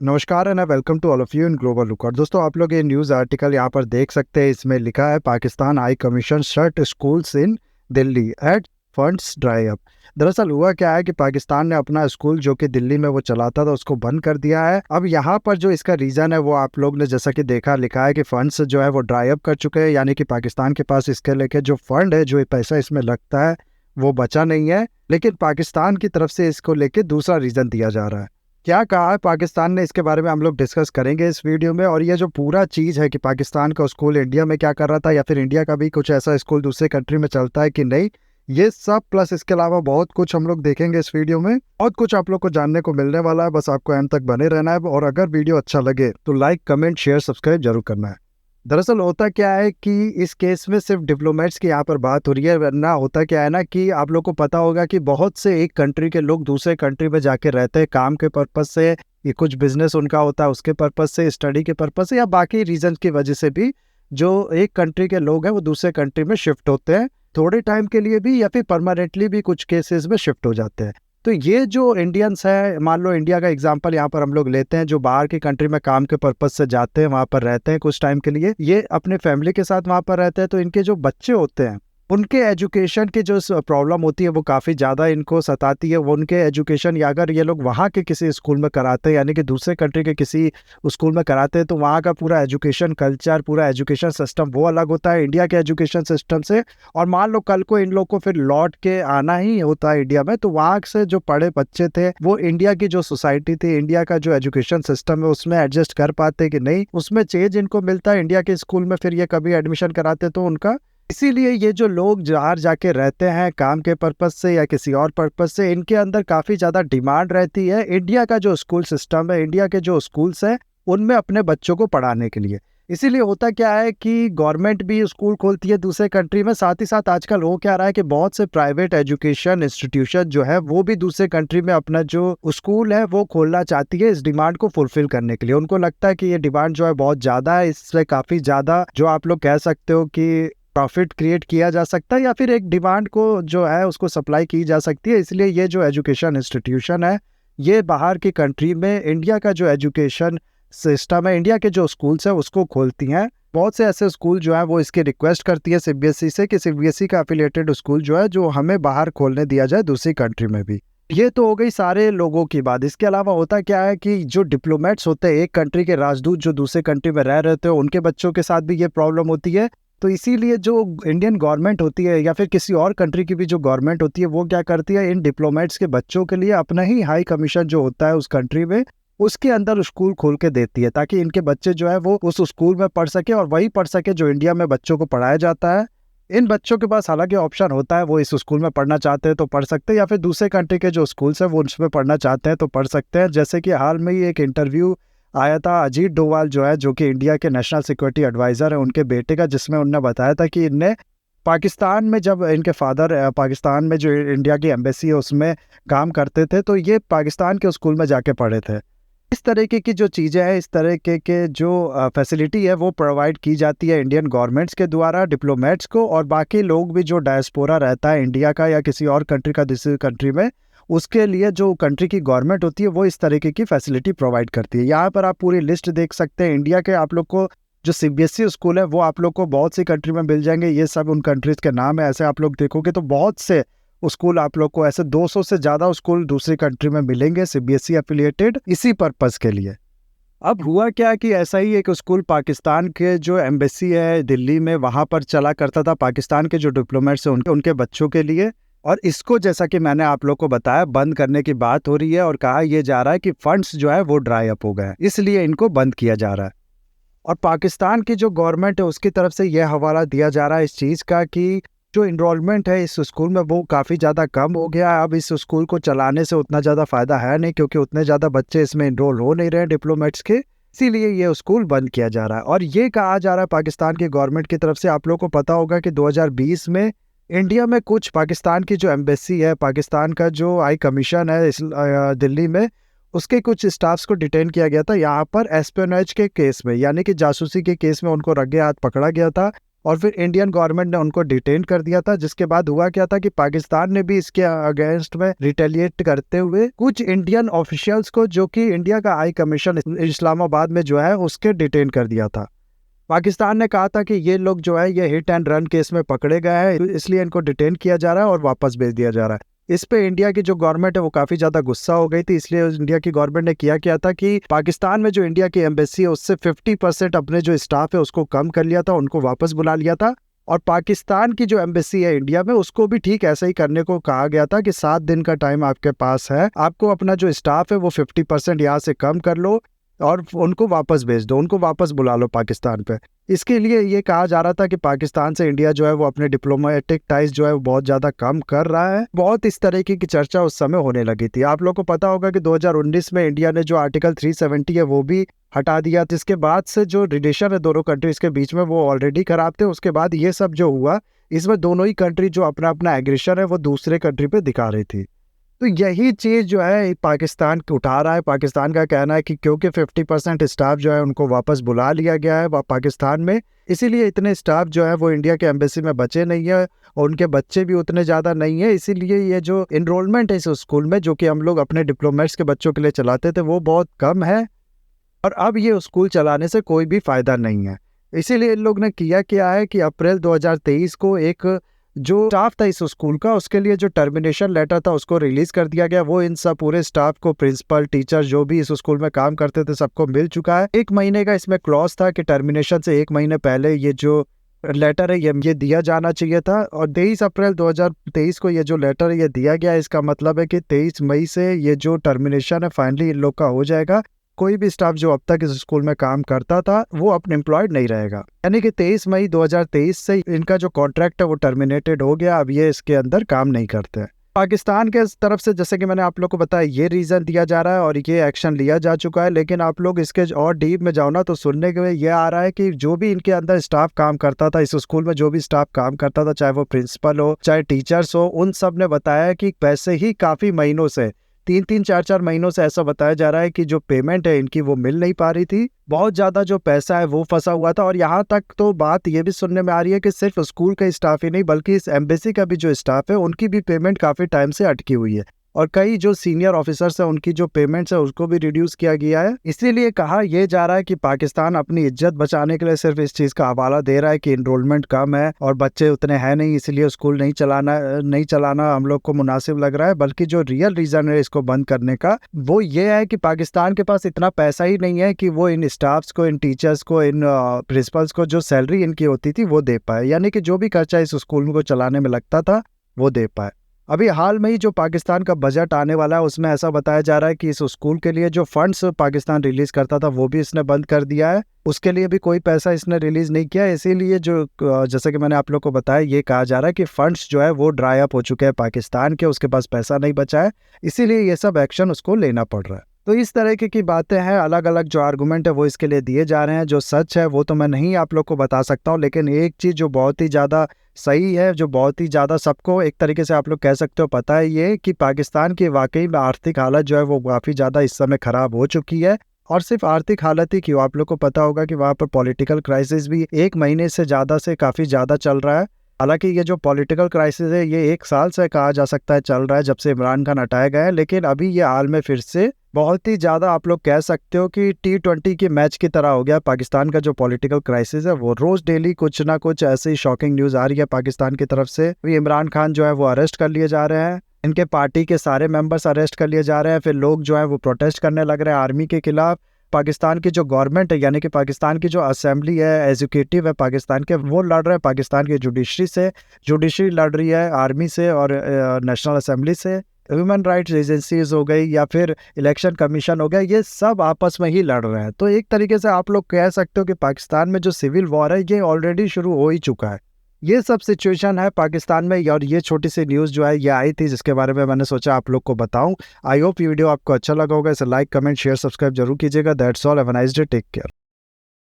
नमस्कार and welcome to all of you in global look. और दोस्तों, आप लोग ये न्यूज़ आर्टिकल यहाँ पर देख सकते हैं। इसमें लिखा है Pakistan high commission shut schools in Delhi at funds dry up. दरअसल हुआ क्या है कि पाकिस्तान ने अपना स्कूल जो कि दिल्ली में वो चलाता था उसको बंद कर दिया है। अब यहाँ पर जो इसका रीज़न है वो आप लोग ने जैसा कि देखा, लिखा है कि फंड्स जो है वो ड्राई अप कर चुके हैं, यानी कि पाकिस्तान के पास इसके लेके जो फंड है, जो पैसा इसमें लगता है वो बचा नहीं है। लेकिन पाकिस्तान की तरफ से इसको लेके दूसरा रीज़न दिया जा रहा है। क्या कहा है पाकिस्तान ने, इसके बारे में हम लोग डिस्कस करेंगे इस वीडियो में। और ये जो पूरा चीज़ है कि पाकिस्तान का स्कूल इंडिया में क्या कर रहा था, या फिर इंडिया का भी कुछ ऐसा स्कूल दूसरे कंट्री में चलता है कि नहीं, ये सब प्लस इसके अलावा बहुत कुछ हम लोग देखेंगे इस वीडियो में। बहुत कुछ आप लोग को जानने को मिलने वाला है, बस आपको एंड तक बने रहना है। और अगर वीडियो अच्छा लगे तो लाइक, कमेंट, शेयर, सब्सक्राइब जरूर करना है। दरअसल होता क्या है कि इस केस में सिर्फ डिप्लोमेट्स की यहाँ पर बात हो रही है, वरना होता क्या है ना कि आप लोग को पता होगा कि बहुत से एक कंट्री के लोग दूसरे कंट्री में जाके रहते हैं काम के पर्पज से, ये कुछ बिजनेस उनका होता है उसके पर्पज से, स्टडी के पर्पज से, या बाकी रीजन की वजह से भी जो एक कंट्री के लोग हैं वो दूसरे कंट्री में शिफ्ट होते हैं, थोड़े टाइम के लिए भी या फिर परमानेंटली भी कुछ केसेस में शिफ्ट हो जाते हैं। तो ये जो इंडियंस है, मान लो इंडिया का एग्जांपल यहाँ पर हम लोग लेते हैं, जो बाहर की कंट्री में काम के पर्पज से जाते हैं, वहाँ पर रहते हैं कुछ टाइम के लिए, ये अपने फैमिली के साथ वहाँ पर रहते हैं, तो इनके जो बच्चे होते हैं उनके एजुकेशन की जो प्रॉब्लम होती है वो काफ़ी ज़्यादा इनको सताती है। वो उनके एजुकेशन, या अगर ये लोग वहाँ के किसी स्कूल में कराते हैं, यानी कि दूसरे कंट्री के किसी स्कूल में कराते हैं, तो वहाँ का पूरा एजुकेशन कल्चर, पूरा एजुकेशन सिस्टम वो अलग होता है इंडिया के एजुकेशन सिस्टम से। और मान लो कल को इन लोग को फिर लौट के आना ही होता है इंडिया में, तो वहाँ से जो पढ़े बच्चे थे वो इंडिया की जो सोसाइटी थी, इंडिया का जो एजुकेशन सिस्टम है उसमें एडजस्ट कर पाते कि नहीं, उसमें चेंज इनको मिलता है इंडिया के स्कूल में फिर ये कभी एडमिशन कराते तो उनका। इसीलिए ये जो लोग बाहर जाके रहते हैं काम के पर्पज से या किसी और पर्पज से, इनके अंदर काफ़ी ज़्यादा डिमांड रहती है इंडिया का जो स्कूल सिस्टम है, इंडिया के जो स्कूल्स हैं उनमें अपने बच्चों को पढ़ाने के लिए। इसीलिए होता क्या है कि गवर्नमेंट भी स्कूल खोलती है दूसरे कंट्री में, साथ ही साथ आजकल हो क्या रहा है कि बहुत से प्राइवेट एजुकेशन इंस्टीट्यूशन जो है वो भी दूसरे कंट्री में अपना जो स्कूल है वो खोलना चाहती है इस डिमांड को फुलफिल करने के लिए। उनको लगता है कि ये डिमांड जो है बहुत ज़्यादा है, इससे काफ़ी ज़्यादा जो आप लोग कह सकते हो कि प्रॉफिट क्रिएट किया जा सकता है, या फिर एक डिमांड को जो है उसको सप्लाई की जा सकती है। इसलिए ये जो एजुकेशन इंस्टीट्यूशन है ये बाहर की कंट्री में इंडिया का जो एजुकेशन सिस्टम है, इंडिया के जो स्कूल्स है उसको खोलती हैं। बहुत से ऐसे स्कूल जो है वो इसकी रिक्वेस्ट करती है सीबीएसई से कि सीबीएसई का एफिलिएटेड स्कूल जो है जो हमें बाहर खोलने दिया जाए दूसरी कंट्री में भी। ये तो हो गई सारे लोगों की बात। इसके अलावा होता क्या है कि जो डिप्लोमेट्स होते हैं, एक कंट्री के राजदूत जो दूसरे कंट्री में रह रहे थे, उनके बच्चों के साथ भी ये प्रॉब्लम होती है। तो इसीलिए जो इंडियन गवर्नमेंट होती है या फिर किसी और कंट्री की भी जो गवर्नमेंट होती है वो क्या करती है, इन डिप्लोमेट्स के बच्चों के लिए अपना ही हाई कमीशन जो होता है उस कंट्री में, उसके अंदर स्कूल खोल के देती है, ताकि इनके बच्चे जो है वो उस स्कूल में पढ़ सके और वही पढ़ सके जो इंडिया में बच्चों को पढ़ाया जाता है। इन बच्चों के पास हालांकि ऑप्शन होता है, वो इस स्कूल में पढ़ना चाहते हैं तो पढ़ सकते हैं, या फिर दूसरे कंट्री के जो स्कूल्स हैं वो उसमें पढ़ना चाहते हैं तो पढ़ सकते हैं। जैसे कि हाल में ही एक इंटरव्यू आया था अजीत डोवाल जो है, जो कि इंडिया के नेशनल सिक्योरिटी एडवाइज़र है, उनके बेटे का, जिसमें उन्होंने बताया था कि इनने पाकिस्तान में, जब इनके फादर पाकिस्तान में जो इंडिया की एम्बेसी है उसमें काम करते थे, तो ये पाकिस्तान के स्कूल में जाके पढ़े थे। इस तरीके की जो चीज़ें हैं, इस तरीके के जो फैसिलिटी है वो प्रोवाइड की जाती है इंडियन गवर्नमेंट्स के द्वारा डिप्लोमेट्स को। और बाकी लोग भी जो डायस्पोरा रहता है इंडिया का या किसी और कंट्री का दूसरी कंट्री में, उसके लिए जो कंट्री की गवर्नमेंट होती है वो इस तरीके की फैसिलिटी प्रोवाइड करती है। यहाँ पर आप पूरी लिस्ट देख सकते हैं इंडिया के। आप लोग को जो सीबीएसई स्कूल है वो आप लोग को बहुत सी कंट्री में मिल जाएंगे, ये सब उन कंट्रीज़ के नाम है। ऐसे आप लोग देखोगे तो बहुत से स्कूल आप लोग को, ऐसे 200 से ज़्यादा स्कूल दूसरी कंट्री में मिलेंगे सीबीएसई एफिलिएटेड इसी पर्पज़ के लिए। अब हुआ क्या कि ऐसा ही एक स्कूल पाकिस्तान के जो एम्बेसी है दिल्ली में वहाँ पर चला करता था, पाकिस्तान के जो डिप्लोमेट्स हैं उनके बच्चों के लिए। और इसको, जैसा कि मैंने आप लोग को बताया, बंद करने की बात हो रही है और कहा यह जा रहा है कि फंड्स जो है वो ड्राई अप हो गए, इसलिए इनको बंद किया जा रहा है। और पाकिस्तान की जो गवर्नमेंट है उसकी तरफ से यह हवाला दिया जा रहा है इस चीज़ का कि जो इनरोलमेंट है इस स्कूल में वो काफ़ी ज़्यादा कम हो गया है। अब इस स्कूल को चलाने से उतना ज़्यादा फ़ायदा है नहीं, क्योंकि उतने ज़्यादा बच्चे इसमें इनरोल हो नहीं रहे हैं डिप्लोमेट्स के, इसीलिए ये स्कूल बंद किया जा रहा है। और ये कहा जा रहा है पाकिस्तान की गवर्नमेंट की तरफ से। आप लोग को पता होगा कि 2020 में इंडिया में कुछ पाकिस्तान की जो एम्बेसी है, पाकिस्तान का जो हाई कमीशन है दिल्ली में, उसके कुछ स्टाफ्स को डिटेन किया गया था यहाँ पर एस्पियोनेज के केस में, यानी कि जासूसी के केस में उनको रंगे हाथ पकड़ा गया था। और फिर इंडियन गवर्नमेंट ने उनको डिटेन कर दिया था। जिसके बाद हुआ क्या था कि पाकिस्तान ने भी इसके अगेंस्ट में रिटेलिएट करते हुए कुछ इंडियन ऑफिशियल्स को, जो कि इंडिया का हाई कमीशन इस्लामाबाद में जो है उसके डिटेन कर दिया था। पाकिस्तान ने कहा था कि ये लोग जो है ये हिट एंड रन केस में पकड़े गए हैं, इसलिए इनको डिटेन किया जा रहा है और वापस भेज दिया जा रहा है। इस पे इंडिया की जो गवर्नमेंट है वो काफी ज्यादा गुस्सा हो गई थी, इसलिए इंडिया की गवर्नमेंट ने किया था कि पाकिस्तान में जो इंडिया की एम्बेसी है उससे 50% अपने जो स्टाफ है उसको कम कर लिया था, उनको वापस बुला लिया था। और पाकिस्तान की जो एम्बेसी है इंडिया में उसको भी ठीक ऐसा ही करने को कहा गया था कि 7 दिन का टाइम आपके पास है, आपको अपना जो स्टाफ है वो 50% यहाँ से कम कर लो और उनको वापस भेज दो, उनको वापस बुला लो पाकिस्तान पे। इसके लिए ये कहा जा रहा था कि पाकिस्तान से इंडिया जो है वो अपने डिप्लोमेटिक टाइज जो है वो बहुत ज्यादा कम कर रहा है। बहुत इस तरीके की चर्चा उस समय होने लगी थी। आप लोग को पता होगा कि 2019 में इंडिया ने जो आर्टिकल 370 है वो भी हटा दिया। जिसके बाद से जो रिलेशन है दोनों कंट्रीज के बीच में वो ऑलरेडी खराब थे। उसके बाद ये सब जो हुआ, इसमें दोनों ही कंट्री जो अपना अपना एग्रेशन है वो दूसरे कंट्री पे दिखा रही थी। तो यही चीज जो है पाकिस्तान उठा रहा है। पाकिस्तान का कहना है कि क्योंकि 50% स्टाफ जो है उनको वापस बुला लिया गया है पाकिस्तान में, इसीलिए इतने स्टाफ जो है वो इंडिया के एम्बेसी में बचे नहीं है और उनके बच्चे भी उतने ज़्यादा नहीं है। इसीलिए ये जो इनरोलमेंट है इस स्कूल में, जो कि हम लोग अपने डिप्लोमेट्स के बच्चों के लिए चलाते थे, वो बहुत कम है और अब ये स्कूल चलाने से कोई भी फायदा नहीं है। इसीलिए इन लोग ने किया है कि अप्रैल 2023 को एक जो स्टाफ था इस स्कूल का, उसके लिए जो टर्मिनेशन लेटर था उसको रिलीज कर दिया गया। वो इन सब पूरे स्टाफ को, प्रिंसिपल, टीचर जो भी इस स्कूल में काम करते थे, सबको मिल चुका है। 1 महीने का इसमें क्लॉज था कि टर्मिनेशन से 1 महीने पहले ये जो लेटर है ये दिया जाना चाहिए था। और 23 अप्रैल 2023 को ये जो लेटर है ये दिया गया। इसका मतलब है कि 23 मई से ये जो टर्मिनेशन है फाइनली इन लोग का हो जाएगा। कोई भी स्टाफ जो अब तक इस स्कूल में काम करता था वो अब एम्प्लॉयड नहीं रहेगा। यानी कि 23 मई 2023 से इनका जो कॉन्ट्रैक्ट है वो टर्मिनेटेड हो गया। अब ये इसके अंदर काम नहीं करते हैं। पाकिस्तान के तरफ से, जैसे कि मैंने आप लोग को बताया, ये रीजन दिया जा रहा है और ये एक्शन लिया जा चुका है। लेकिन आप लोग इसके और डीप में जाओ ना तो सुनने के ये आ रहा है कि जो भी इनके अंदर स्टाफ काम करता था, इस स्कूल में जो भी स्टाफ काम करता था, चाहे वो प्रिंसिपल हो चाहे टीचर्स हो, उन सब ने बताया कि पैसे ही काफी महीनों से 3-3, 4-4 महीनों से ऐसा बताया जा रहा है कि जो पेमेंट है इनकी वो मिल नहीं पा रही थी। बहुत ज्यादा जो पैसा है वो फंसा हुआ था। और यहाँ तक तो बात ये भी सुनने में आ रही है कि सिर्फ स्कूल का स्टाफ ही नहीं बल्कि इस एम्बेसी का भी जो स्टाफ है उनकी भी पेमेंट काफी टाइम से अटकी हुई है। और कई जो सीनियर ऑफिसर्स हैं उनकी जो पेमेंट्स है उसको भी रिड्यूस किया गया है। इसीलिए कहा यह जा रहा है कि पाकिस्तान अपनी इज्जत बचाने के लिए सिर्फ इस चीज का हवाला दे रहा है कि इनरोलमेंट कम है और बच्चे उतने हैं नहीं, इसलिए स्कूल नहीं चलाना हम लोग को मुनासिब लग रहा है। बल्कि जो रियल रीजन है इसको बंद करने का वो ये है कि पाकिस्तान के पास इतना पैसा ही नहीं है कि वो इन स्टाफ्स को, इन टीचर्स को, इन प्रिंसिपल्स को जो सैलरी इनकी होती थी वो दे पाए। यानी कि जो भी खर्चा इस स्कूल को चलाने में लगता था वो दे पाए। अभी हाल में ही जो पाकिस्तान का बजट आने वाला है उसमें ऐसा बताया जा रहा है कि इस स्कूल के लिए जो फंड्स पाकिस्तान रिलीज करता था वो भी इसने बंद कर दिया है। उसके लिए भी कोई पैसा इसने रिलीज नहीं किया। इसीलिए जो, जैसे कि मैंने आप लोग को बताया, ये कहा जा रहा है कि फंड्स जो है वो ड्राई अप हो चुके हैं पाकिस्तान के, उसके पास पैसा नहीं बचा है, इसीलिए ये सब एक्शन उसको लेना पड़ रहा है। तो इस तरह की बातें हैं। अलग अलग जो आर्गूमेंट है वो इसके लिए दिए जा रहे हैं। जो सच है वो तो मैं नहीं आप लोग को बता सकता हूँ, लेकिन एक चीज़ जो बहुत ही ज़्यादा सही है, जो बहुत ही ज़्यादा सबको एक तरीके से आप लोग कह सकते हो पता है, ये कि पाकिस्तान की वाकई में आर्थिक हालत जो है वो काफ़ी ज़्यादा इस समय ख़राब हो चुकी है। और सिर्फ आर्थिक हालत ही क्यों, आप लोग को पता होगा कि वहाँ पर पॉलिटिकल क्राइसिस भी 1 महीने से काफ़ी ज़्यादा चल रहा है। हालांकि ये जो पॉलिटिकल क्राइसिस है ये 1 साल से कहा जा सकता है चल रहा है, जब से इमरान खान हटाया गया है। लेकिन अभी ये हाल में फिर से बहुत ही ज़्यादा आप लोग कह सकते हो कि T20 की मैच की तरह हो गया पाकिस्तान का जो पॉलिटिकल क्राइसिस है वो। रोज डेली कुछ ना कुछ ऐसी शॉकिंग न्यूज़ आ रही है पाकिस्तान की तरफ से। अभी इमरान खान जो है वो अरेस्ट कर लिए जा रहे हैं, इनके पार्टी के सारे मेंबर्स अरेस्ट कर लिए जा रहे हैं। फिर लोग जो है वो प्रोटेस्ट करने लग रहे हैं आर्मी के खिलाफ। पाकिस्तान की जो गवर्नमेंट है, यानी कि पाकिस्तान की जो असेंबली है, एजुकेटिव है पाकिस्तान के, वो लड़ रहे हैं पाकिस्तान की जुडिशरी से। जुडिशरी लड़ रही है आर्मी से और नेशनल असेंबली से। ह्यूमन राइट्स एजेंसीज हो गई या फिर इलेक्शन कमीशन हो गया, ये सब आपस में ही लड़ रहे हैं। तो एक तरीके से आप लोग कह सकते हो कि पाकिस्तान में जो सिविल वॉर है ये ऑलरेडी शुरू हो ही चुका है। ये सब सिचुएशन है पाकिस्तान में। और ये छोटी सी न्यूज़ जो है ये आई थी जिसके बारे में मैंने सोचा आप लोग को बताऊं। आई होप ये वीडियो आपको अच्छा लगा होगा। इसे लाइक, कमेंट, शेयर, सब्सक्राइब जरूर कीजिएगा। That's all, have a nice day, take care.